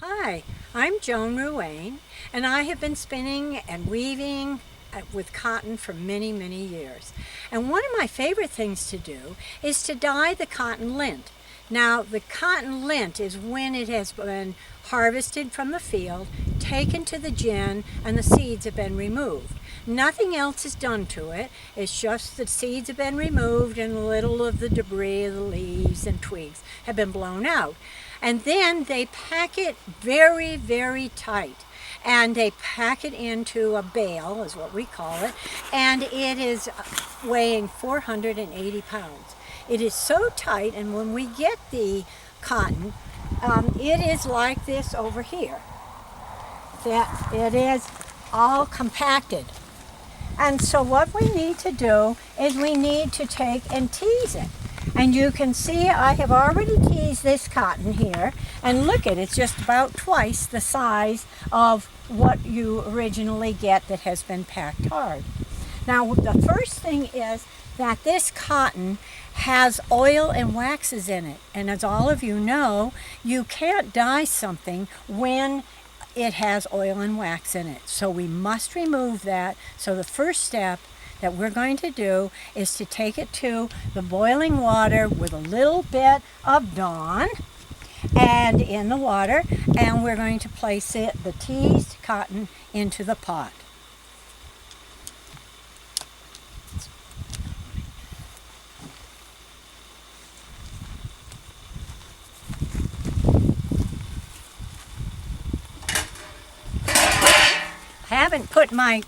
Hi, I'm Joan Ruane, and I have been spinning and weaving with cotton for many, many years. And one of my favorite things to do is to dye the cotton lint. Now, the cotton lint is when it has been harvested from the field, taken to the gin, and the seeds have been removed. Nothing else is done to it. It's just the seeds have been removed and a little of the debris of the leaves and twigs have been blown out. And then they pack it very, very tight. And they pack it into a bale, is what we call it, and it is weighing 480 pounds. It is so tight, and when we get the cotton, it is like this over here. That it is all compacted. And so what we need to do is we need to take and tease it. And you can see I have already teased this cotton here. And look at it, it's just about twice the size of what you originally get that has been packed hard. Now the first thing is that this cotton has oil and waxes in it. And as all of you know, you can't dye something when it has oil and wax in it. So we must remove that. So the first step that we're going to do is to take it to the boiling water with a little bit of Dawn and in the water, and we're going to place the teased cotton into the pot. I haven't put my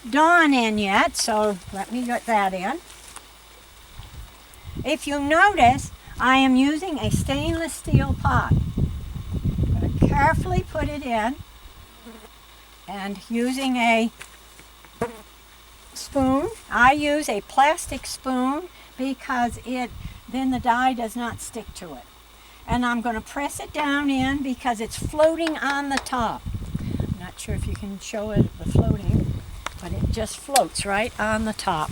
Dawn in yet, so let me get that in. If you notice, I am using a stainless steel pot. I'm going to carefully put it in, and using a spoon. I use a plastic spoon because then the dye does not stick to it. And I'm going to press it down in because it's floating on the top. I'm not sure if you can show it, the floating, but it just floats right on the top.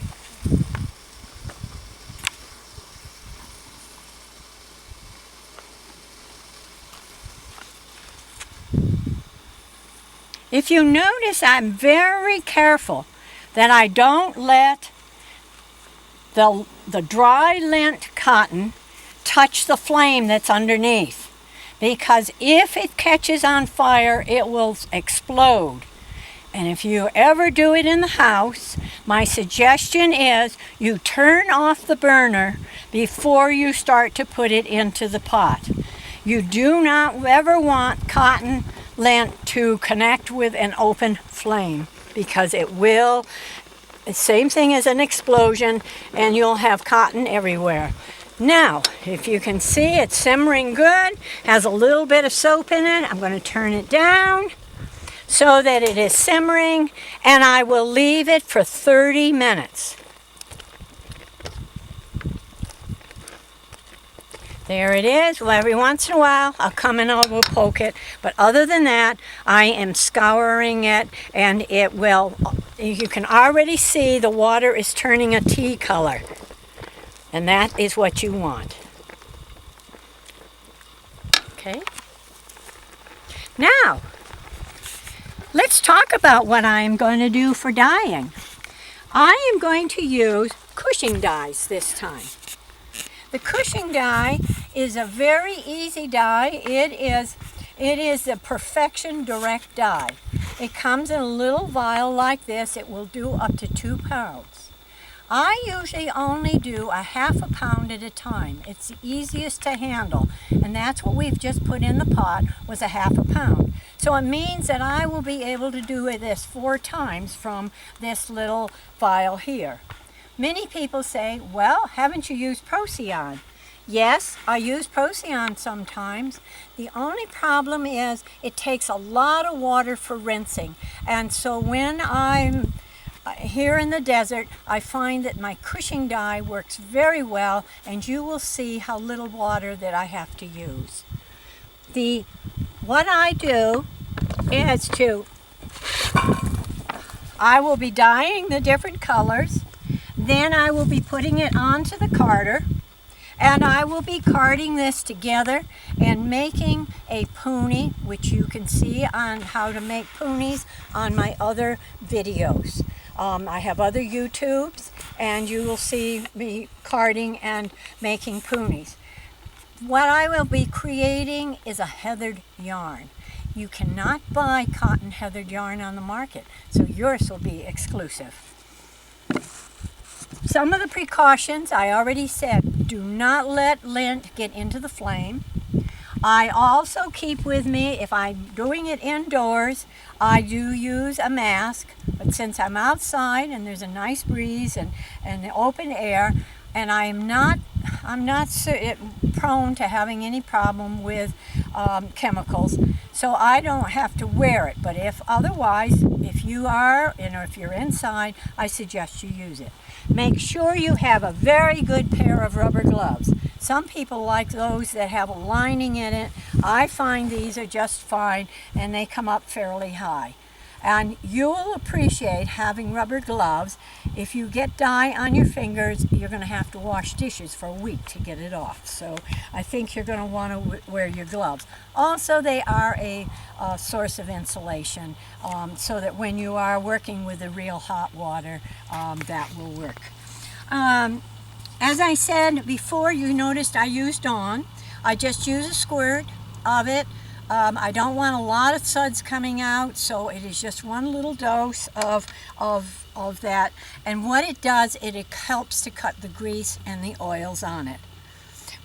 If you notice, I'm very careful that I don't let the dry lint cotton touch the flame that's underneath, because if it catches on fire, it will explode. And if you ever do it in the house, my suggestion is you turn off the burner before you start to put it into the pot. You do not ever want cotton lint to connect with an open flame, because it will, the same thing as an explosion, and you'll have cotton everywhere. Now, if you can see, it's simmering good, has a little bit of soap in it. I'm going to turn it down so that it is simmering, and I will leave it for 30 minutes. There it is. Well, every once in a while I'll come and I will poke it, but other than that, I am scouring it, and it will, you can already see the water is turning a tea color, and that is what you want. Okay. Now, let's talk about what I am going to do for dyeing. I am going to use Cushing dyes this time. The Cushing dye is a very easy dye. It is the Perfection Direct dye. It comes in a little vial like this. It will do up to 2 pounds. I usually only do a half a pound at a time. It's the easiest to handle, and that's what we've just put in the pot, was a half a pound. So it means that I will be able to do this 4 times from this little vial here. Many people say, well, haven't you used Procyon? Yes, I use Procyon sometimes. The only problem is it takes a lot of water for rinsing. And so when I'm here in the desert, I find that my Cushing dye works very well, and you will see how little water that I have to use. What I do is I will be dyeing the different colors. Then I will be putting it onto the carder, And I will be carding this together and making a pony, which you can see on how to make ponies on my other videos. I have other YouTubes, and you will see me carding and making ponies. What I will be creating is a heathered yarn. You cannot buy cotton heathered yarn on the market, so yours will be exclusive. Some of the precautions I already said: do not let lint get into the flame. I also keep with me, if I'm doing it indoors, I do use a mask, but since I'm outside and there's a nice breeze and the open air, and I'm not prone to having any problem with chemicals, so I don't have to wear it. But if otherwise, if you are, if you're inside, I suggest you use it. Make sure you have a very good pair of rubber gloves. Some people like those that have a lining in it. I find these are just fine, and they come up fairly high. And you'll appreciate having rubber gloves. If you get dye on your fingers, you're going to have to wash dishes for a week to get it off. So I think you're going to want to wear your gloves. Also, they are a source of insulation, so that when you are working with the real hot water, that will work. As I said before, you noticed I used Dawn. I just use a squirt of it. I don't want a lot of suds coming out, so it is just one little dose of that. And what it does, it helps to cut the grease and the oils on it.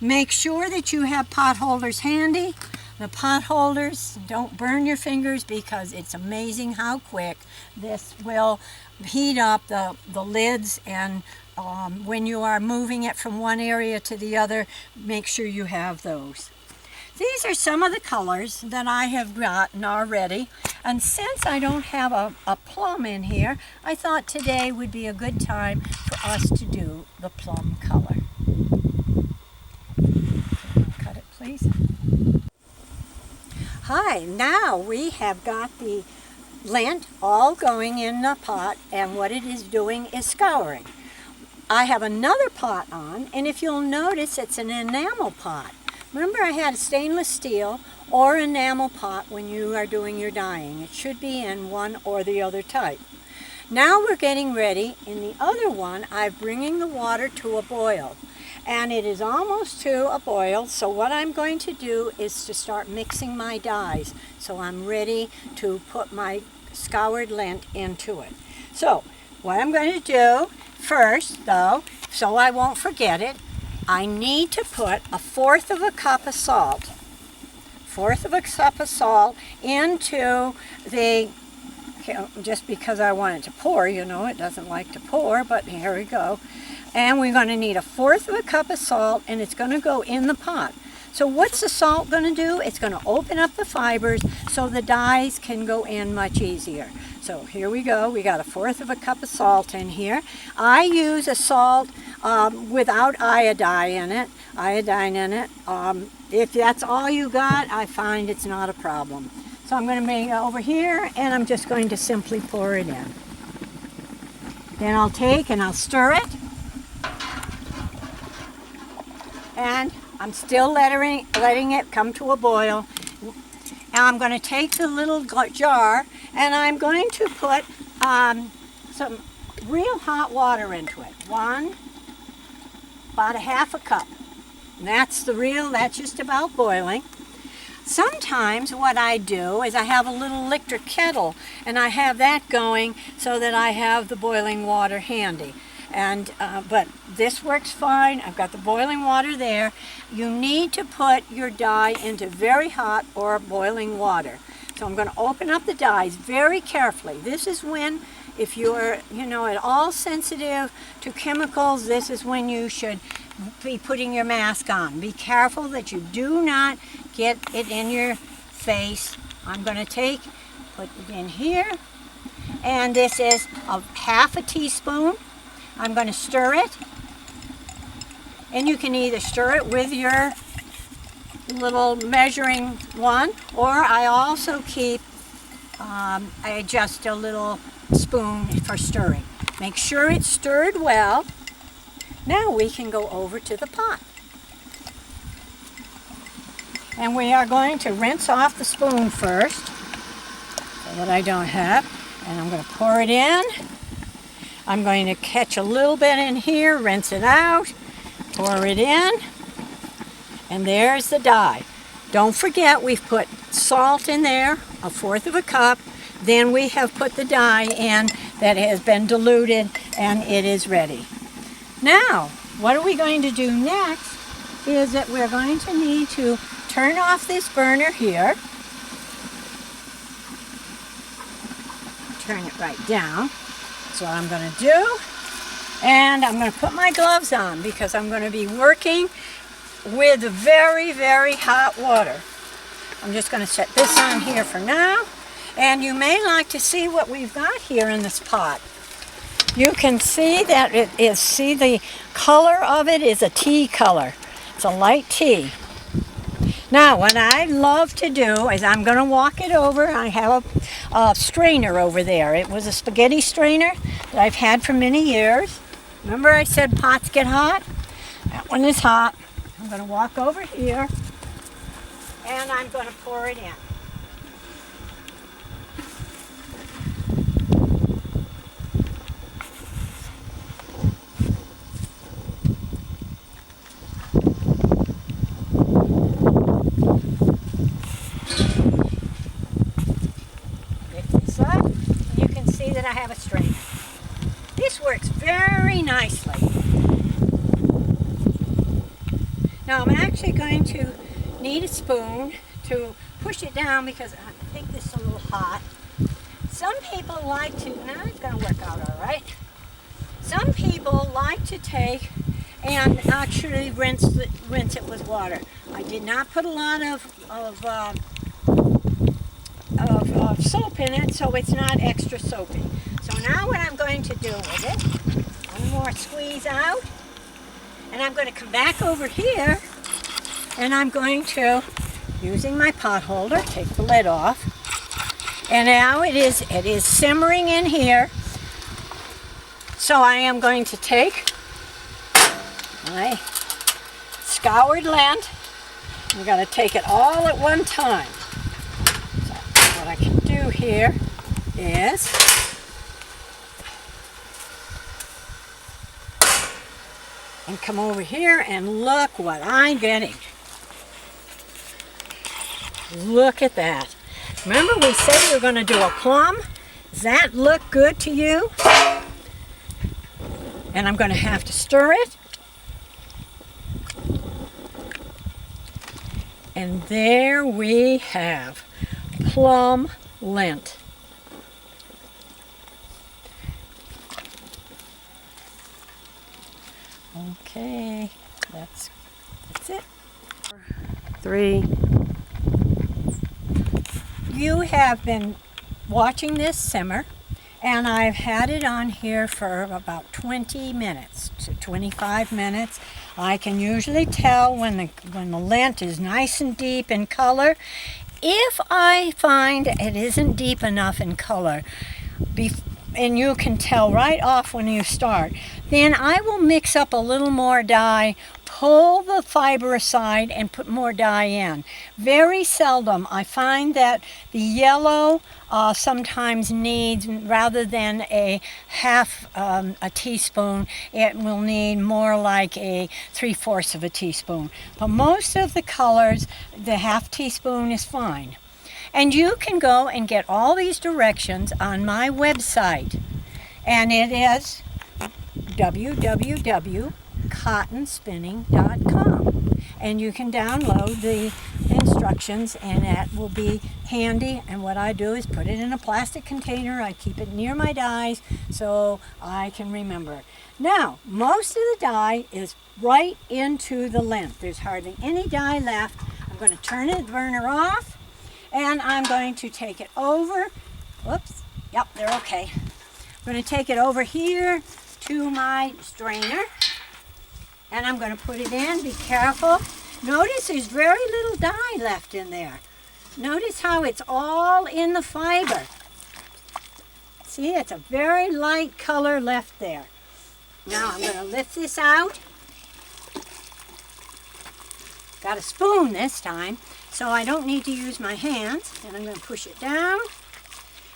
Make sure that you have pot holders handy. The pot holders, don't burn your fingers, because it's amazing how quick this will heat up the lids. And when you are moving it from one area to the other, make sure you have those. These are some of the colors that I have gotten already, and since I don't have a plum in here, I thought today would be a good time for us to do the plum color. Cut it, please. Hi, now we have got the lint all going in the pot, and what it is doing is scouring. I have another pot on, and if you'll notice, it's an enamel pot. Remember, I had a stainless steel or enamel pot when you are doing your dyeing. It should be in one or the other type. Now we're getting ready. In the other one, I'm bringing the water to a boil. And it is almost to a boil, so what I'm going to do is to start mixing my dyes. So I'm ready to put my scoured lint into it. So what I'm going to do first, though, so I won't forget it, I need to put 1/4 cup of salt. 1/4 cup of salt into the, just because I want it to pour, it doesn't like to pour, but here we go. And we're going to need 1/4 cup of salt, and it's going to go in the pot. So what's the salt going to do? It's going to open up the fibers so the dyes can go in much easier. So here we go. We got 1/4 cup of salt in here. I use a salt without iodine in it. If that's all you got, I find it's not a problem. So I'm going to bring it over here, and I'm just going to simply pour it in. Then I'll take and I'll stir it. And I'm still letting it come to a boil. Now I'm going to take the little jar, and I'm going to put some real hot water into it. About 1/2 cup. And that's just about boiling. Sometimes what I do is I have a little electric kettle, and I have that going so that I have the boiling water handy. And but this works fine. I've got the boiling water there. You need to put your dye into very hot or boiling water. So I'm going to open up the dyes very carefully. This is when, if you're at all sensitive to chemicals, this is when you should be putting your mask on. Be careful that you do not get it in your face. I'm going to put it in here, and this is 1/2 teaspoon. I'm going to stir it, and you can either stir it with your little measuring one, or I also keep just a little spoon for stirring. Make sure it's stirred well. Now we can go over to the pot. And we are going to rinse off the spoon first, so that I don't have. And I'm going to pour it in. I'm going to catch a little bit in here, rinse it out, pour it in, and there's the dye. Don't forget we've put salt in there, 1/4 of a cup. Then we have put the dye in that has been diluted, and it is ready. Now, what are we going to do next is that we're going to need to turn off this burner here. Turn it right down. That's what I'm going to do. And I'm going to put my gloves on because I'm going to be working with very, very hot water. I'm just going to set this on here for now. And you may like to see what we've got here in this pot. You can see that it is, see the color of it is a tea color. It's a light tea. Now, what I love to do is I'm going to walk it over. I have a strainer over there. It was a spaghetti strainer that I've had for many years. Remember I said pots get hot? That one is hot. I'm going to walk over here and I'm going to pour it in. I have a strainer. This works very nicely. Now I'm actually going to need a spoon to push it down because I think this is a little hot. Some people like to, now it's going to work out all right. Some people like to take and actually rinse it with water. I did not put a lot of soap in it, so it's not extra soapy. So now what I'm going to do with it, one more squeeze out, and I'm going to come back over here, and I'm going to, using my pot holder, take the lid off, and now it is simmering in here. So I am going to take my scoured lint. I'm going to take it all at one time. What I can do here is and come over here and look what I'm getting. Look at that. Remember we said we were going to do a plum? Does that look good to you? And I'm going to have to stir it. And there we have plum lint. Okay, that's it. 3. You have been watching this simmer, and I've had it on here for about 20 minutes to 25 minutes. I can usually tell when the lint is nice and deep in color. If I find it isn't deep enough in color, and you can tell right off when you start, then I will mix up a little more dye, pull the fiber aside, and put more dye in. Very seldom. I find that the yellow sometimes needs, rather than a half a teaspoon, it will need more like a 3/4 of a teaspoon. But most of the colors, the half teaspoon is fine. And you can go and get all these directions on my website. And it is www.cottonspinning.com. And you can download the instructions, and that will be handy. And what I do is put it in a plastic container. I keep it near my dyes so I can remember it. Now, most of the dye is right into the lint. There's hardly any dye left. I'm going to turn the burner off. And I'm going to take it over. Whoops. Yep, they're okay. I'm going to take it over here to my strainer. And I'm going to put it in. Be careful. Notice there's very little dye left in there. Notice how it's all in the fiber. See, it's a very light color left there. Now I'm going to lift this out. Got a spoon this time. so I don't need to use my hands. And I'm going to push it down.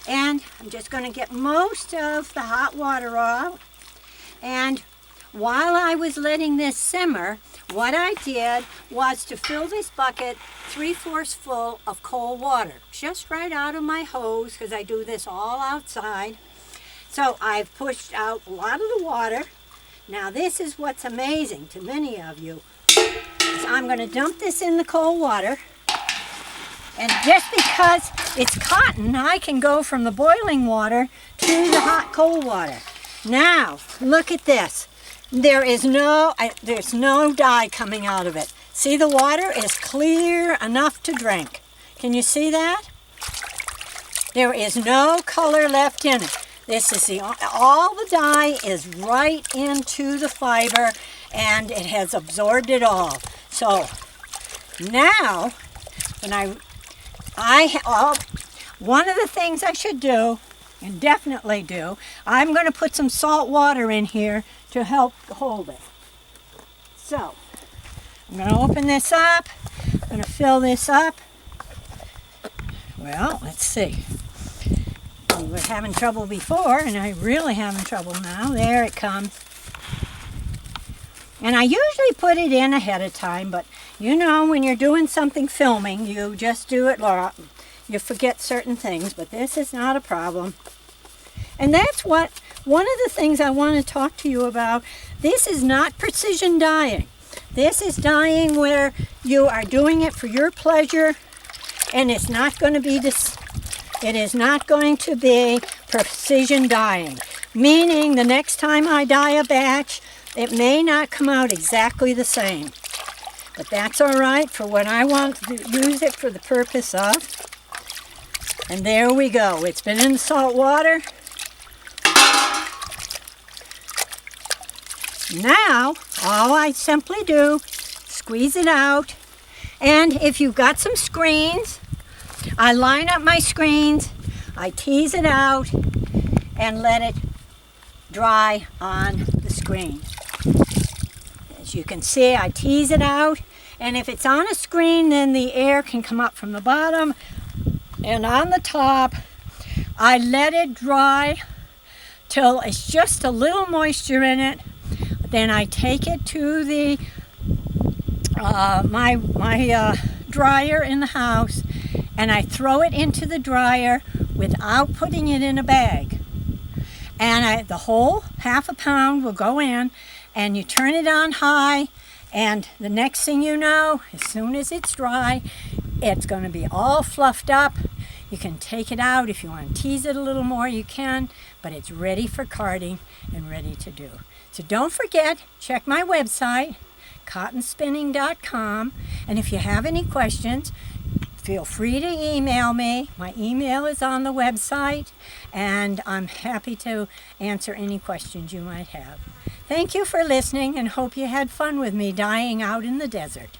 And I'm just going to get most of the hot water off. And while I was letting this simmer, what I did was to fill this bucket 3/4 full of cold water, just right out of my hose, because I do this all outside. So I've pushed out a lot of the water. Now this is what's amazing to many of you. So I'm going to dump this in the cold water. And just because it's cotton, I can go from the boiling water to the hot cold water. Now, look at this. There's no dye coming out of it. See, the water is clear enough to drink. Can you see that? There is no color left in it. This is all the dye is right into the fiber, and it has absorbed it all. So now, when one of the things I should do, and definitely do, I'm going to put some salt water in here to help hold it. So, I'm going to open this up. I'm going to fill this up. Well, let's see. We were having trouble before, and I'm really having trouble now. There it comes. And I usually put it in ahead of time, but you know, when you're doing something filming, you just do it, Laura. You forget certain things, but this is not a problem. And that's one of the things I want to talk to you about. This is not precision dyeing. This is dyeing where you are doing it for your pleasure, and it's not going to be it is not going to be precision dyeing. Meaning the next time I dye a batch, it may not come out exactly the same. But that's all right for what I want to use it for the purpose of. And there we go. It's been in the salt water. Now, all I simply do, squeeze it out. And if you've got some screens, I line up my screens, I tease it out, and let it dry on the screen. As you can see, I tease it out, and if it's on a screen, then the air can come up from the bottom, and on the top, I let it dry till it's just a little moisture in it. Then I take it to the my dryer in the house, and I throw it into the dryer without putting it in a bag. And the whole ½ a pound will go in, and you turn it on high, and the next thing you know, as soon as it's dry, it's going to be all fluffed up. You can take it out. If you want to tease it a little more, you can, but it's ready for carding and ready to do. So don't forget, check my website, cottonspinning.com, and if you have any questions, feel free to email me. My email is on the website, and I'm happy to answer any questions you might have. Thank you for listening, and hope you had fun with me dyeing out in the desert.